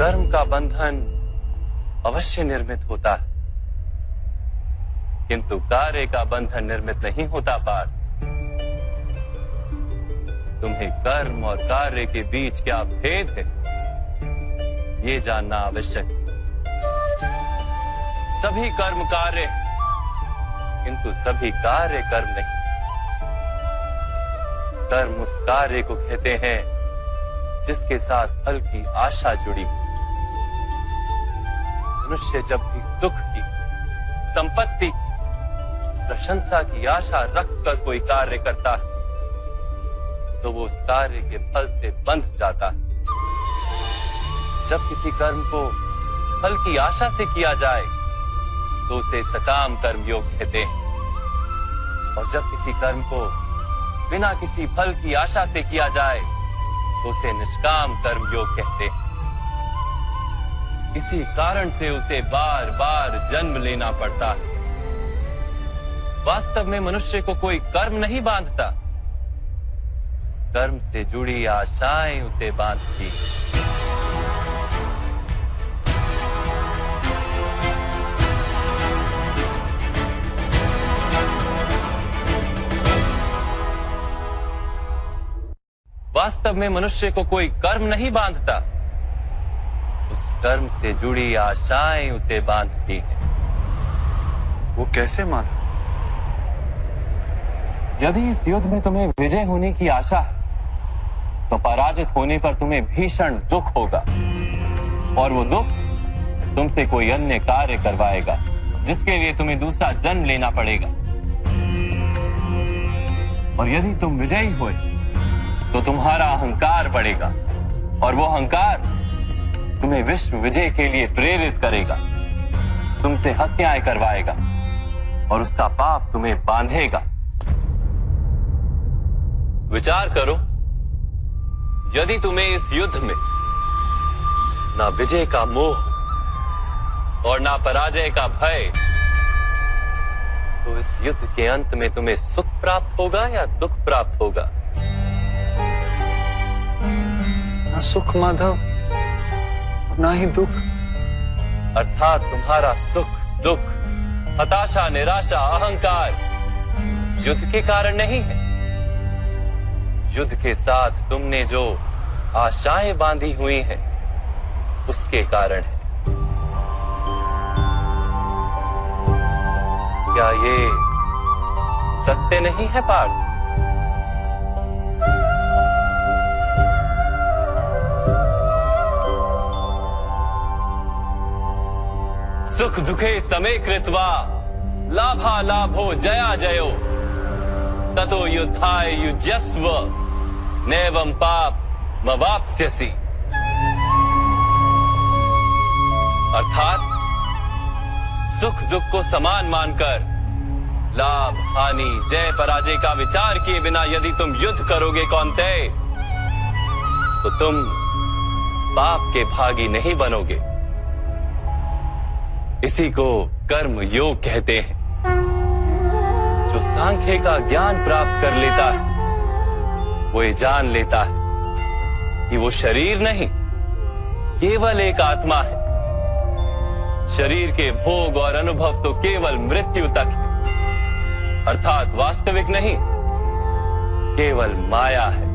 कर्म का बंधन अवश्य निर्मित होता है, किंतु कार्य का बंधन निर्मित नहीं होता पार्थ। तुम्हें कर्म और कार्य के बीच क्या भेद है, ये जानना आवश्यक है। सभी कर्म कार्य, किंतु सभी कार्य कर्म नहीं। कर्म उस कार्य को कहते हैं जिसके साथ फल की आशा जुड़ी। मनुष्य जब भी सुख की, संपत्ति की, प्रशंसा की आशा रखकर कोई कार्य करता है तो वो उस कार्य के फल से बंध जाता है। जब किसी कर्म को फल की आशा से किया जाए तो उसे सकाम कर्म योग कहते हैं, और जब किसी कर्म को बिना किसी फल की आशा से किया जाए तो उसे निष्काम कर्म योग कहते हैं। इसी कारण से उसे बार बार जन्म लेना पड़ता है। वास्तव में मनुष्य को कोई कर्म नहीं बांधता, कर्म से जुड़ी आशाएं उसे बांधती। वास्तव में मनुष्य को कोई कर्म नहीं बांधता, उस कर्म से जुड़ी आशाएं उसे बांधती हैं। वो कैसे माधव? यदि इस युद्ध में तुम्हें विजय होने की आशा है तो पराजित होने पर तुम्हें भीषण दुख होगा, और वो दुख तुमसे कोई अन्य कार्य करवाएगा जिसके लिए तुम्हें दूसरा जन्म लेना पड़ेगा। और यदि तुम विजयी हुए तो तुम्हारा अहंकार बढ़ेगा, और वो अहंकार तुम्हें विश्व विजय के लिए प्रेरित करेगा, तुमसे हत्याएं करवाएगा और उसका पाप तुम्हें बांधेगा। विचार करो, यदि तुम्हें इस युद्ध में ना विजय का मोह और ना पराजय का भय, तो इस युद्ध के अंत में तुम्हें सुख प्राप्त होगा या दुख प्राप्त होगा? ना सुख माधव, ना ही दुख। अर्थात तुम्हारा सुख, दुख, हताशा, निराशा, अहंकार युद्ध के कारण नहीं है। युद्ध के साथ तुमने जो आशाएं बांधी हुई हैं, उसके कारण है। क्या ये सत्य नहीं है पार्थ? सुख दुखे समे कृत्वा लाभा लाभो जया जयो ततो युद्धाय युज्यस्व नैवं पाप मवाप्स्यसि। अर्थात सुख दुख को समान मानकर लाभ हानि जय पराजय का विचार किए बिना यदि तुम युद्ध करोगे कौन्तेय, तो तुम पाप के भागी नहीं बनोगे। इसी को कर्म योग कहते हैं। जो सांख्य का ज्ञान प्राप्त कर लेता है वो ये जान लेता है कि वो शरीर नहीं, केवल एक आत्मा है। शरीर के भोग और अनुभव तो केवल मृत्यु तक है, अर्थात वास्तविक नहीं, केवल माया है।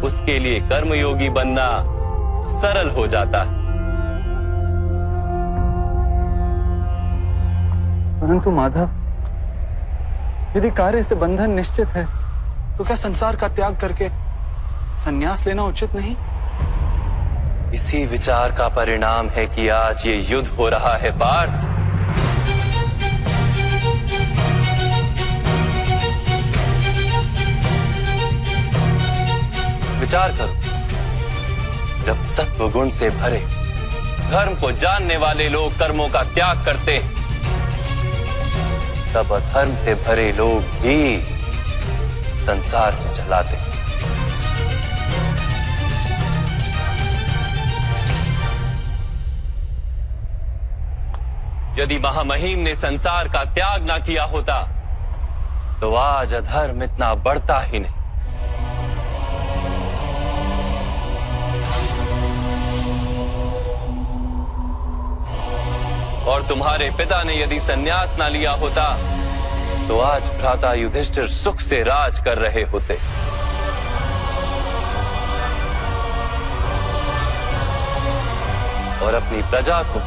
उसके लिए कर्मयोगी बनना सरल हो जाता है। परंतु माधव, यदि कार्य से बंधन निश्चित है तो क्या संसार का त्याग करके संन्यास लेना उचित नहीं? इसी विचार का परिणाम है कि आज ये युद्ध हो रहा है पार्थ। विचार करो, जब सत्व गुण से भरे धर्म को जानने वाले लोग कर्मों का त्याग करते हैं, तब अधर्म से भरे लोग भी संसार को चलाते हैं। यदि महामहिम ने संसार का त्याग ना किया होता तो आज अधर्म इतना बढ़ता ही नहीं। और तुम्हारे पिता ने यदि संन्यास ना लिया होता तो आज भ्राता युधिष्ठिर सुख से राज कर रहे होते। और अपनी प्रजा को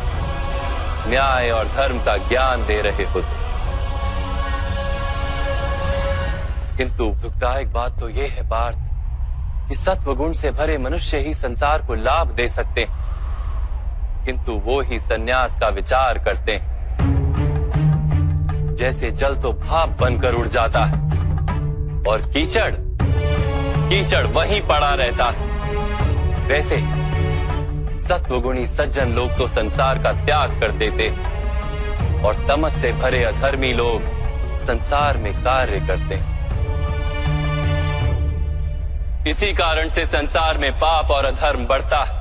न्याय और धर्म का ज्ञान दे रहे होते। किंतु दुखदायक बात तो यह है पार्थ कि सत्वगुण से भरे मनुष्य ही संसार को लाभ दे सकते हैं, किंतु वो ही संन्यास का विचार करते हैं। जैसे जल तो भाप बनकर उड़ जाता है और कीचड़ वहीं पड़ा रहता है, वैसे सत्वगुणी सज्जन लोग तो संसार का त्याग कर देते और तमस से भरे अधर्मी लोग संसार में कार्य करते हैं। इसी कारण से संसार में पाप और अधर्म बढ़ता है।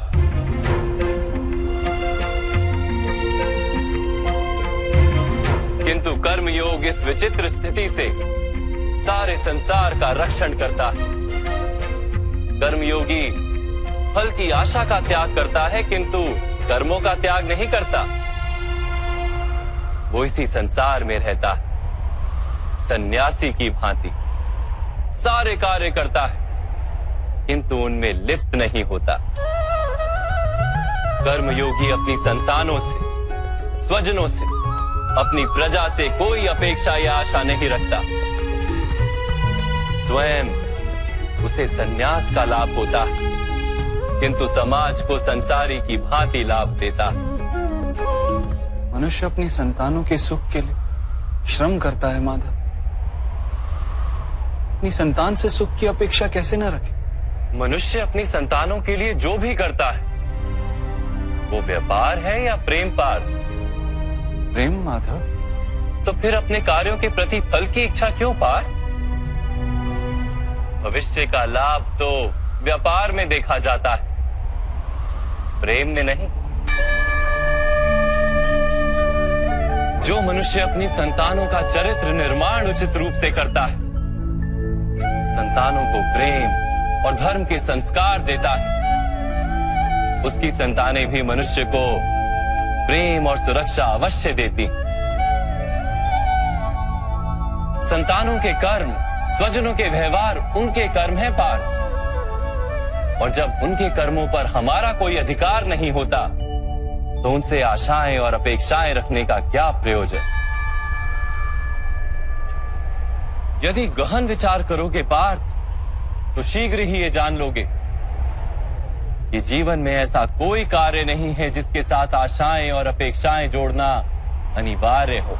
किंतु कर्मयोग इस विचित्र स्थिति से सारे संसार का रक्षण करता है। कर्मयोगी फल की आशा का त्याग करता है, किंतु कर्मों का त्याग नहीं करता। वो इसी संसार में रहता है सन्यासी की भांति, सारे कार्य करता है किंतु उनमें लिप्त नहीं होता। कर्मयोगी अपनी संतानों से, स्वजनों से, अपनी प्रजा से कोई अपेक्षा या आशा नहीं रखता। स्वयं उसे संन्यास का लाभ होता है, किंतु समाज को संसारी की भांति लाभ देता। मनुष्य अपनी संतानों के सुख के लिए श्रम करता है माधव। अपनी संतान से सुख की अपेक्षा कैसे न रखे? मनुष्य अपनी संतानों के लिए जो भी करता है वो व्यापार है या प्रेम पार? प्रेम माधव। तो फिर अपने कार्यों के प्रति फल की इच्छा क्यों पार? भविष्य का लाभ तो व्यापार में देखा जाता है, प्रेम में नहीं। जो मनुष्य अपनी संतानों का चरित्र निर्माण उचित रूप से करता है, संतानों को प्रेम और धर्म के संस्कार देता है, उसकी संतानें भी मनुष्य को प्रेम और सुरक्षा अवश्य देती। संतानों के कर्म, स्वजनों के व्यवहार उनके कर्म है पार, और जब उनके कर्मों पर हमारा कोई अधिकार नहीं होता तो उनसे आशाएं और अपेक्षाएं रखने का क्या प्रयोजन? यदि गहन विचार करोगे पार्थ तो शीघ्र ही ये जान लोगे कि जीवन में ऐसा कोई कार्य नहीं है जिसके साथ आशाएं और अपेक्षाएं जोड़ना अनिवार्य हो।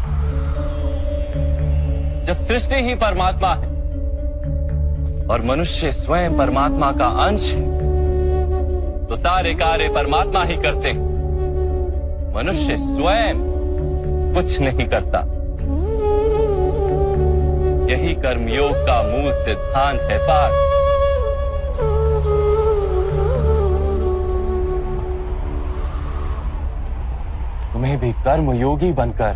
जब सृष्टि ही परमात्मा है और मनुष्य स्वयं परमात्मा का अंश है, तो सारे कार्य परमात्मा ही करते हैं। मनुष्य स्वयं कुछ नहीं करता। यही कर्मयोग का मूल सिद्धांत है पार्थ। तुम्हें भी कर्मयोगी बनकर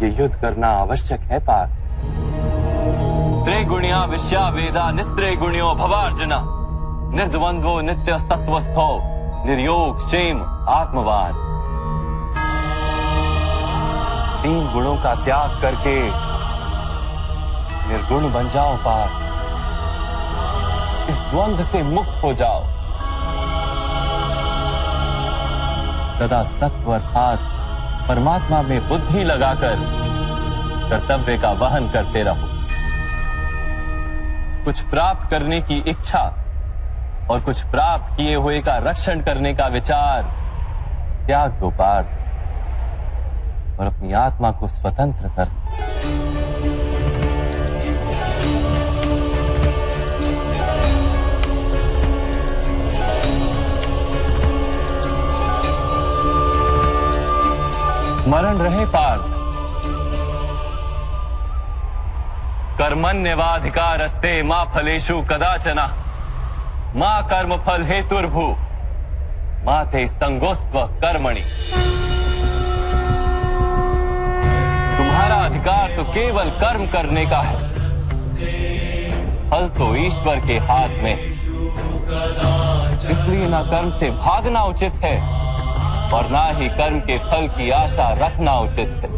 ये युद्ध करना आवश्यक है पार्थ। त्रिगुणिया विश्या वेदा निस्त्रिगुण्यो भवार्जुना, निर्द्वंद्वो नित्य तत्वस्थो निर्योग क्षेम आत्मवान। तीन गुणों का त्याग करके निर्गुण बन जाओ पार्थ। इस द्वंद्व से मुक्त हो जाओ। सदा सत्व अर्थात परमात्मा में बुद्धि लगाकर कर्तव्य का वहन करते रहो। कुछ प्राप्त करने की इच्छा और कुछ प्राप्त किए हुए का रक्षण करने का विचार त्याग दो पार्थ, और अपनी आत्मा को स्वतंत्र कर। स्मरण रहे पार्थ, कर्मण्यवाधिकारस्ते मा फलेषु कदाचन मा कर्म फल हेतुर्भु मा ते संगोस्त्व कर्मणि। तुम्हारा अधिकार तो केवल कर्म करने का है, फल तो ईश्वर के हाथ में। इसलिए ना कर्म से भागना उचित है और ना ही कर्म के फल की आशा रखना उचित है।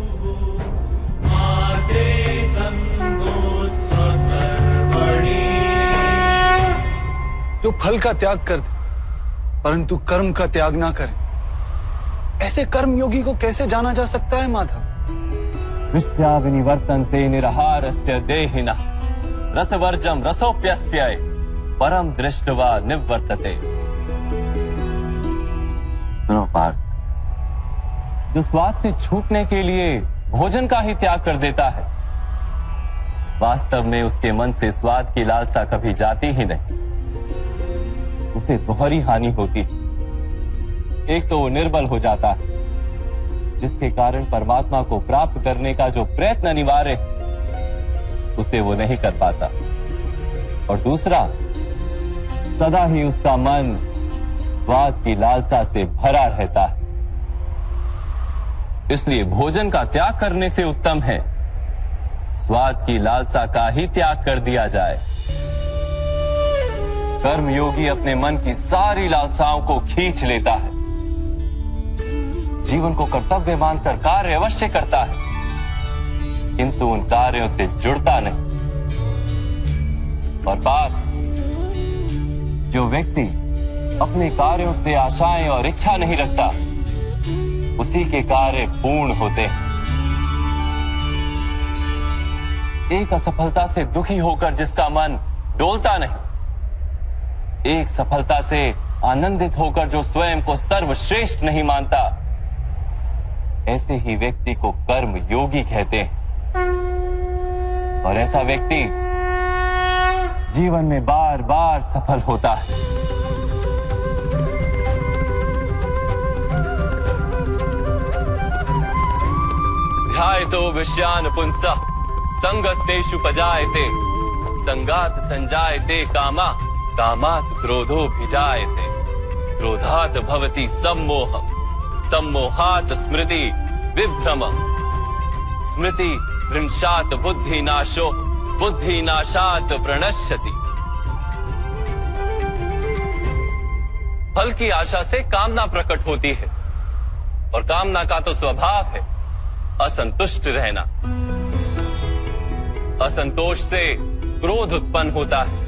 जो फल का त्याग कर दे परंतु कर्म का त्याग ना करे, ऐसे कर्म योगी को कैसे जाना जा सकता है माधव? विश्या विनिवर्तन्ते निरहारस्य देहिनः रसवर्जम रसोप्यस्य परम दृष्ट्वा निवर्तते। सुनो पार्थ, जो स्वाद से छूटने के लिए भोजन का ही त्याग कर देता है, वास्तव में उसके मन से स्वाद की लालसा कभी जाती ही नहीं। उसे दोहरी हानि होती है। एक तो वो निर्बल हो जाता है, जिसके कारण परमात्मा को प्राप्त करने का जो प्रयत्न अनिवार्य है उसे वो नहीं कर पाता, और दूसरा, सदा ही उसका मन स्वाद की लालसा से भरा रहता है। इसलिए भोजन का त्याग करने से उत्तम है स्वाद की लालसा का ही त्याग कर दिया जाए। कर्म योगी अपने मन की सारी लालसाओं को खींच लेता है, जीवन को कर्तव्य मानकर कार्य अवश्य करता है, किंतु उन कार्यों से जुड़ता नहीं। और बात, जो व्यक्ति अपने कार्यों से आशाएं और इच्छा नहीं रखता, उसी के कार्य पूर्ण होते हैं। एक असफलता से दुखी होकर जिसका मन डोलता नहीं, एक सफलता से आनंदित होकर जो स्वयं को सर्वश्रेष्ठ नहीं मानता, ऐसे ही व्यक्ति को कर्म योगी कहते हैं। और ऐसा व्यक्ति जीवन में बार बार सफल होता है। ध्यायतो विषयान पुंसः संगस्तेषु पजायते संगात संजायते कामा कामात् क्रोधोऽभिजायते क्रोधात् भवति सम्मोहः सम्मोहात् स्मृति विभ्रमः स्मृति भ्रंशात् बुद्धिनाशो बुद्धिनाशात् प्रणश्यति। फल की आशा से कामना प्रकट होती है, और कामना का तो स्वभाव है असंतुष्ट रहना। असंतोष से क्रोध उत्पन्न होता है,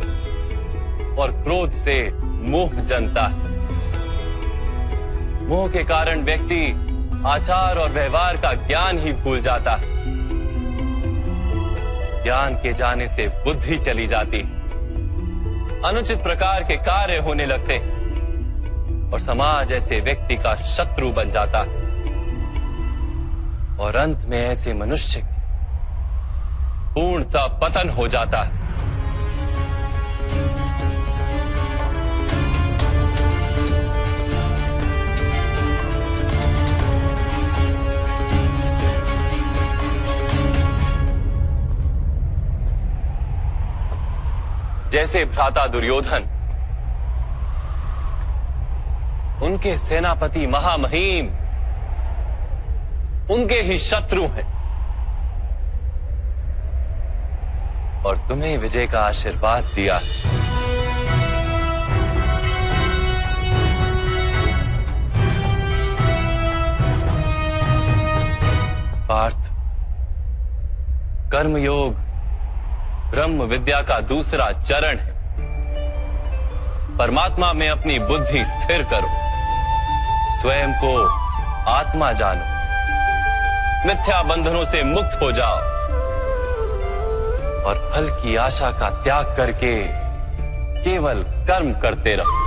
और क्रोध से मोह जन्मता है। मोह के कारण व्यक्ति आचार और व्यवहार का ज्ञान ही भूल जाता है। ज्ञान के जाने से बुद्धि चली जाती है, अनुचित प्रकार के कार्य होने लगते हैं, और समाज ऐसे व्यक्ति का शत्रु बन जाता है। और अंत में ऐसे मनुष्य पूर्णतः पतन हो जाता है। जैसे भ्राता दुर्योधन, उनके सेनापति महामहिम उनके ही शत्रु हैं, और तुम्हें विजय का आशीर्वाद दिया। पार्थ, कर्मयोग ब्रह्म विद्या का दूसरा चरण है। परमात्मा में अपनी बुद्धि स्थिर करो, स्वयं को आत्मा जानो, मिथ्या बंधनों से मुक्त हो जाओ, और फल की आशा का त्याग करके केवल कर्म करते रहो।